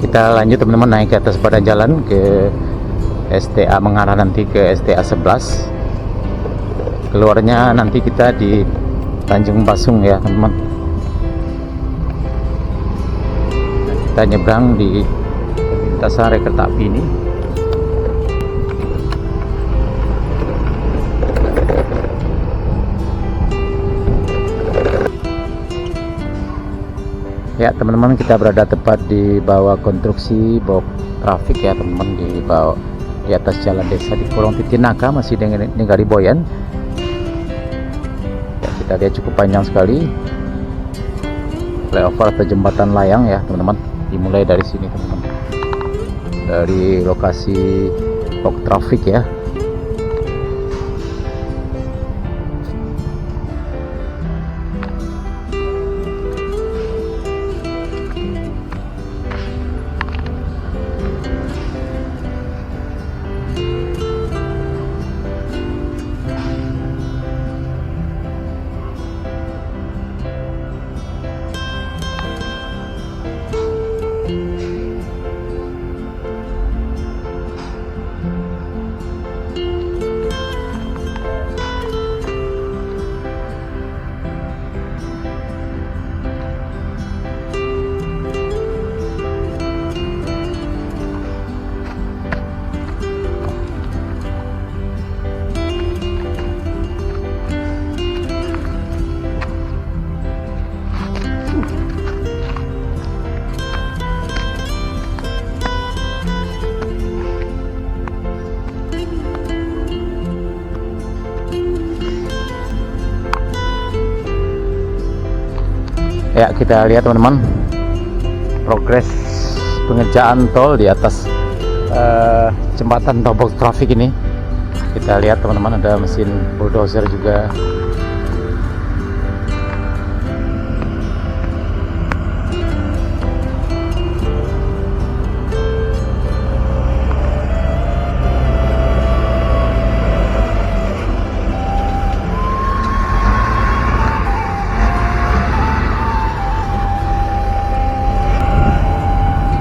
Kita lanjut teman-teman, naik ke atas badan jalan ke STA, mengarah nanti ke STA 11. Keluarnya nanti kita di Tanjung Basung ya teman-teman. Kita nyebrang di lintasan rel kereta api ini. Ya teman-teman, kita berada tepat di bawah konstruksi box trafik ya teman-teman, di bawah di atas jalan desa di Kolong Titinaka, masih dengan Ninggali Boyan. Ya, kita lihat cukup panjang sekali flyover atau jembatan layang ya teman-teman. Dimulai dari sini teman-teman, dari lokasi box trafik ya. Ya, kita lihat teman-teman progres pengerjaan tol di atas jembatan atau box trafik ini. Kita lihat teman-teman, ada mesin bulldozer juga.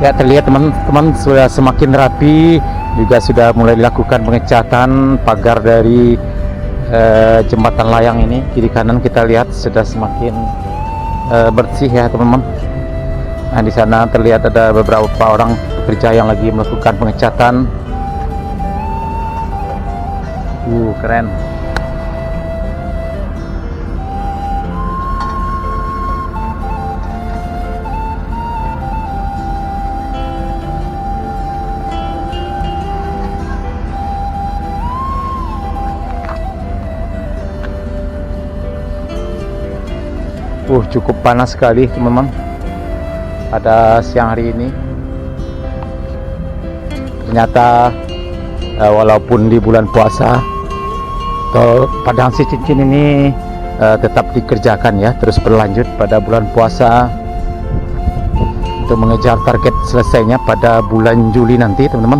Ya, terlihat teman-teman sudah semakin rapi, juga sudah mulai dilakukan pengecatan pagar dari jembatan layang ini. Kiri kanan kita lihat sudah semakin bersih ya teman-teman. Nah, di sana terlihat ada beberapa orang pekerja yang lagi melakukan pengecatan. Keren. Cukup panas sekali teman-teman pada siang hari ini. Ternyata walaupun di bulan puasa, tol Padang Cincin ini tetap dikerjakan ya, terus berlanjut pada bulan puasa untuk mengejar target selesainya pada bulan Juli nanti teman-teman.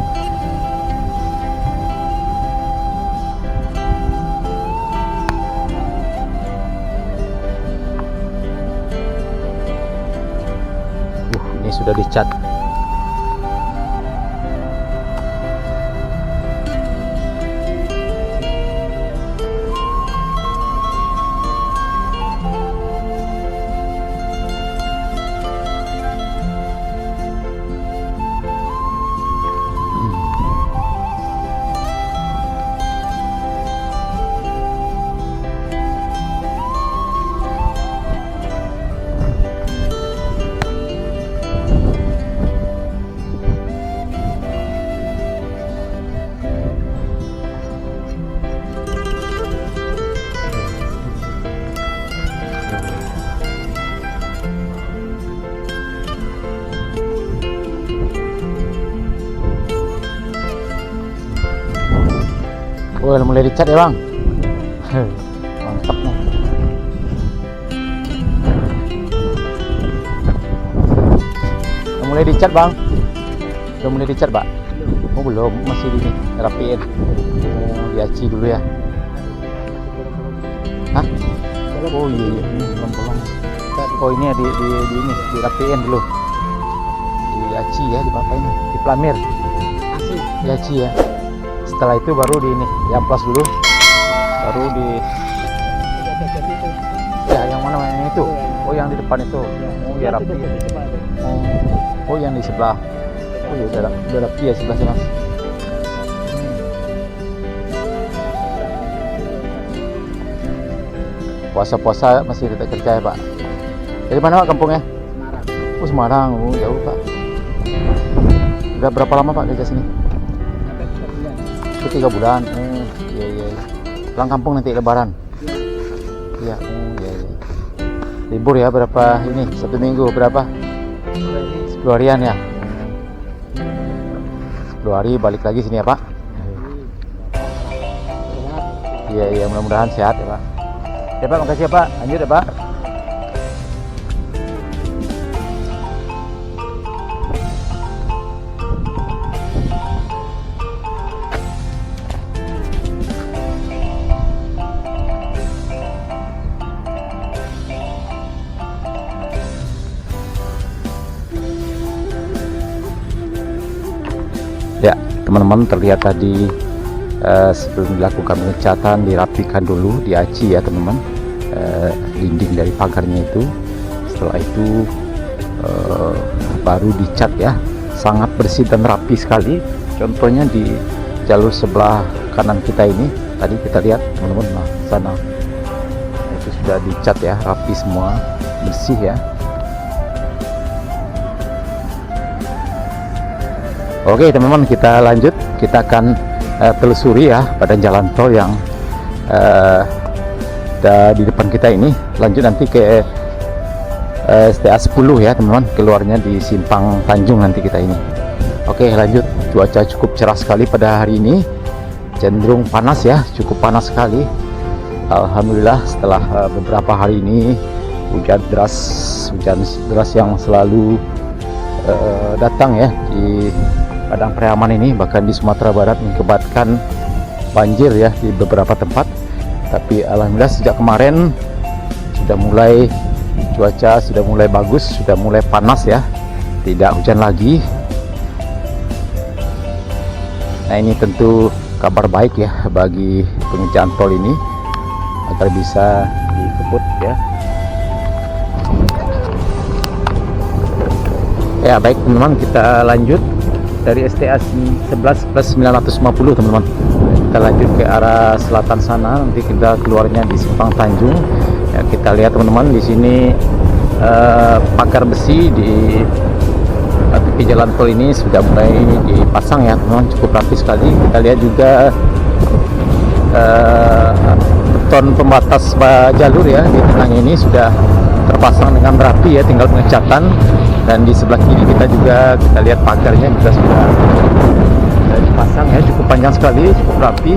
Ini sudah dicat. Udah mulai dicat ya bang. Mantap nih. Udah mulai dicat bang. Udah mulai dicat pak. Oh belum, masih di rapiin. Diaci dulu ya. Hah? Oh iya, ini bolong-bolong. Oh ini ya di ini dirapiin dulu. Aci ya, di apa ini? Di Plamir. Aci. Di Aci ya. Setelah itu baru di ini, di amplas dulu. Baru di ya yang mana yang itu? Oh yang di depan itu. Oh ya rapi. Oh yang di sebelah. Oh ya udah rapi ya sebelah sana. Puasa-puasa masih tetap kerja ya Pak. Dari mana Pak kampungnya? Semarang. Oh Semarang, oh jauh Pak. Udah berapa lama Pak kerja sini? Sampai 3 3 bulan. bulan. Iya iya. Pulang kampung nanti Lebaran. Iya, iya iya. Libur ya berapa ini? 1 minggu berapa? 10 harian ya. 10 hari balik lagi sini ya Pak. Iya iya mudah-mudahan sehat ya Pak. Ya Pak, makasih ya Pak. Lanjut ya Pak. Ya, teman-teman terlihat tadi sebelum dilakukan pengecatan dirapikan dulu, diaci ya teman-teman, dinding dari pagarnya itu. Setelah itu baru dicat ya, sangat bersih dan rapi sekali. Contohnya di jalur sebelah kanan kita ini, tadi kita lihat teman-teman, nah sana itu sudah dicat ya, rapi semua, bersih ya. Oke teman-teman, kita lanjut, kita akan telusuri ya pada jalan tol yang di depan kita ini. Lanjut nanti ke STA 10 ya teman-teman, keluarnya di Simpang Tanjung nanti kita ini. Oke lanjut, cuaca cukup cerah sekali pada hari ini, cenderung panas ya, cukup panas sekali. Alhamdulillah setelah beberapa hari ini hujan deras yang selalu datang ya di Padang Priaman ini, bahkan di Sumatera Barat mengakibatkan banjir ya di beberapa tempat. Tapi alhamdulillah sejak kemarin sudah mulai cuaca sudah mulai bagus, sudah mulai panas ya, tidak hujan lagi. Nah ini tentu kabar baik ya bagi pengerjaan tol ini agar bisa dikebut ya. Ya baik teman-teman, kita lanjut dari STA 11 plus 950 teman-teman. Kita lanjut ke arah selatan sana, nanti kita keluarnya di Simpang Tanjung. Ya, kita lihat teman-teman di sini pagar besi di tepi jalan tol ini sudah mulai dipasang ya teman-teman, cukup rapi sekali. Kita lihat juga beton pembatas jalur ya di tengahnya ini sudah terpasang dengan rapi ya, tinggal pengecatan. Dan di sebelah kiri kita juga kita lihat pagarnya juga sudah dipasang ya, cukup panjang sekali, cukup rapi.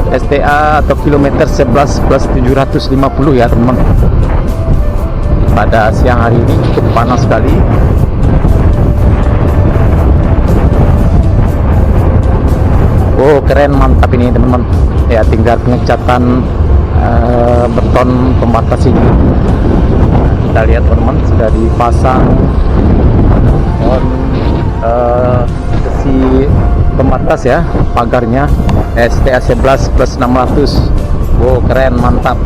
STA atau kilometer 11 plus 750 ya teman-teman. Pada siang hari ini cukup panas sekali. Oh keren, mantap ini teman-teman ya, tinggal pengecatan beton pembatas ini. Kita lihat teman-teman sudah dipasang besi pembatas ya, pagarnya STA 11 plus 600. Wow keren, mantap.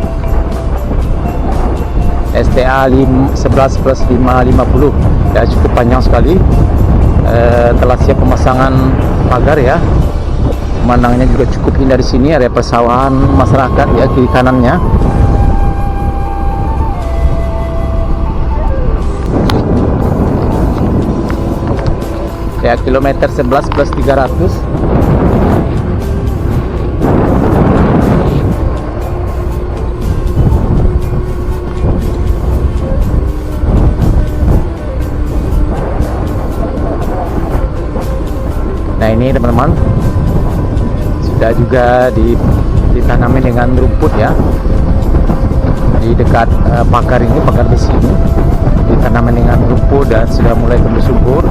STA 11 plus 550 ya, cukup panjang sekali. Telah siap pemasangan pagar ya. Pemandangannya juga cukup indah di sini, area persawahan masyarakat ya kiri kanannya. Ya kilometer 11 plus 300. Nah ini teman-teman sudah juga ditanami dengan rumput ya di dekat pagar ini, pagar besi ini ditanami dengan rumput dan sudah mulai tumbuh subur.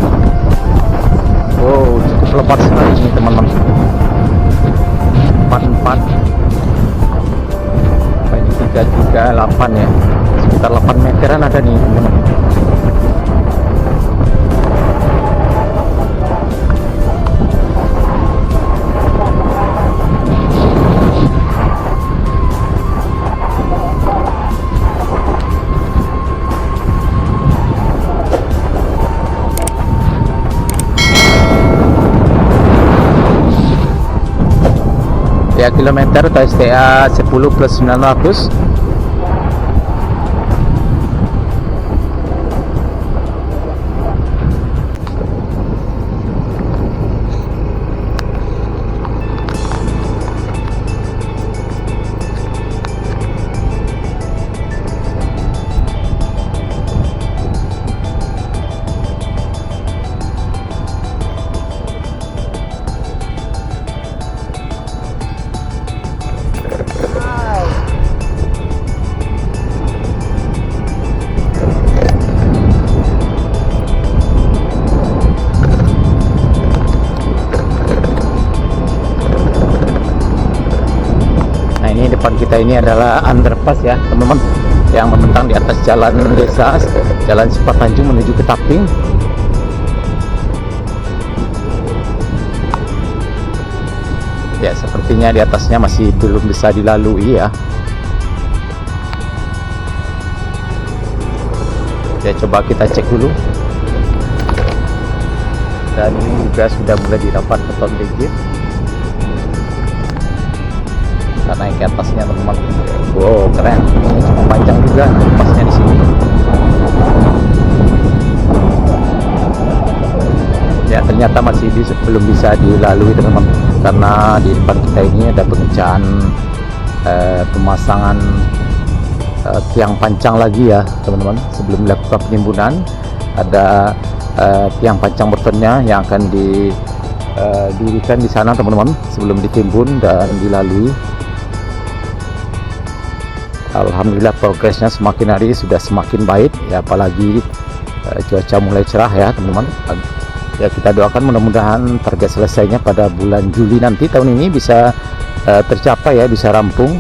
Wow cukup lebat sekali ini teman-teman. 44 ini 338 ya, sekitar 8 meteran ada nih teman-teman. STA kilometer atau STA 10 plus 900. Depan kita ini adalah underpass ya teman-teman, yang membentang di atas jalan desa, jalan Sipar Tanjung menuju ke Taping. Ya, sepertinya di atasnya masih belum bisa dilalui ya. Ya, coba kita cek dulu. Dan ini juga sudah mulai didapat beton rigid. Kita naik ke atasnya teman-teman. Wow, keren. Ini cukup panjang juga pasnya di sini. Ya, ternyata masih belum bisa dilalui teman-teman, karena di depan kita ini ada pengerjaan pemasangan tiang pancang lagi ya teman-teman. Sebelum dilakukan penimbunan, ada tiang pancang betonnya yang akan didirikan di sana teman-teman sebelum ditimbun dan dilalui. Alhamdulillah progresnya semakin hari sudah semakin baik ya, apalagi cuaca mulai cerah ya teman-teman. Ya, kita doakan mudah-mudahan target selesainya pada bulan Juli nanti tahun ini bisa tercapai ya, bisa rampung.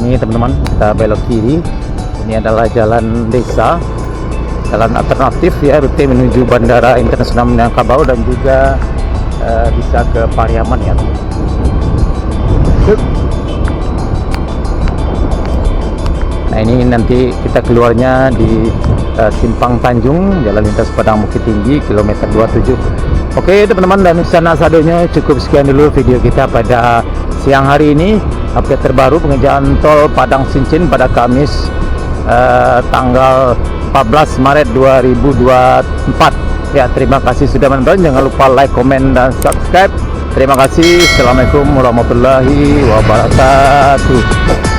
Ini teman-teman, kita belok kiri. Ini adalah jalan desa, jalan alternatif ya, rute menuju Bandara Internasional Minangkabau dan juga bisa ke Pariaman ya. Nah, ini nanti kita keluarnya di Simpang Tanjung, Jalan Lintas Padang Bukit Tinggi, kilometer 27. Oke teman-teman, dan sana sadonya cukup sekian dulu video kita pada siang hari ini. Update terbaru pengerjaan tol Padang Sincin pada Kamis tanggal 14 Maret 2024 ya. Terima kasih sudah menonton, jangan lupa like, komen, dan subscribe. Terima kasih. Assalamualaikum warahmatullahi wabarakatuh.